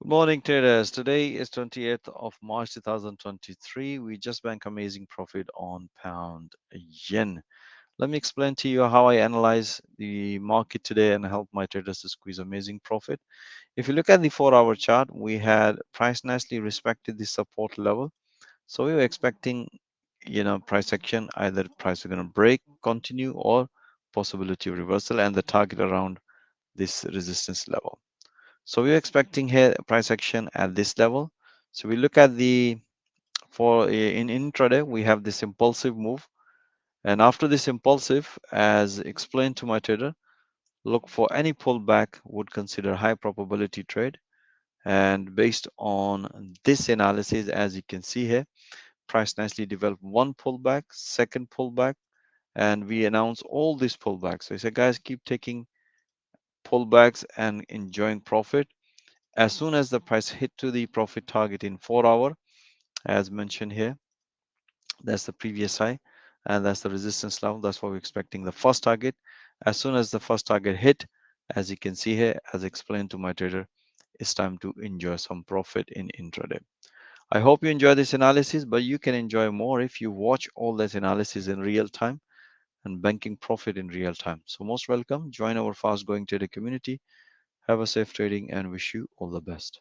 Good morning, traders. Today is 28th of March 2023. We just bank amazing profit on pound yen. Let me explain to you how I analyze the market today and help my traders to squeeze amazing profit. If you look at the 4-hour chart, we had price nicely respected the support level. So we were expecting, price action, either price is going to break, continue, or possibility of reversal and the target around this resistance level. So we're expecting here price action at this level. So we look at the for in intraday we have this impulsive move, and after this impulsive, as explained to my trader, look for any pullback, would consider high probability trade. And based on this analysis, as you can see here, price nicely developed one pullback, second pullback, and we announce all these pullbacks. So I said, guys, keep taking pullbacks and enjoying profit. As soon as the price hit to the profit target in 4 hour, as mentioned here, that's the previous high and that's the resistance level. That's what we're expecting the first target. As soon as the first target hit, as you can see here, as explained to my trader, it's time to enjoy some profit in intraday. I hope you enjoy this analysis, but you can enjoy more if you watch all this analysis in real time and banking profit in real time. So most welcome, join our fast growing trader community. Have a safe trading and wish you all the best.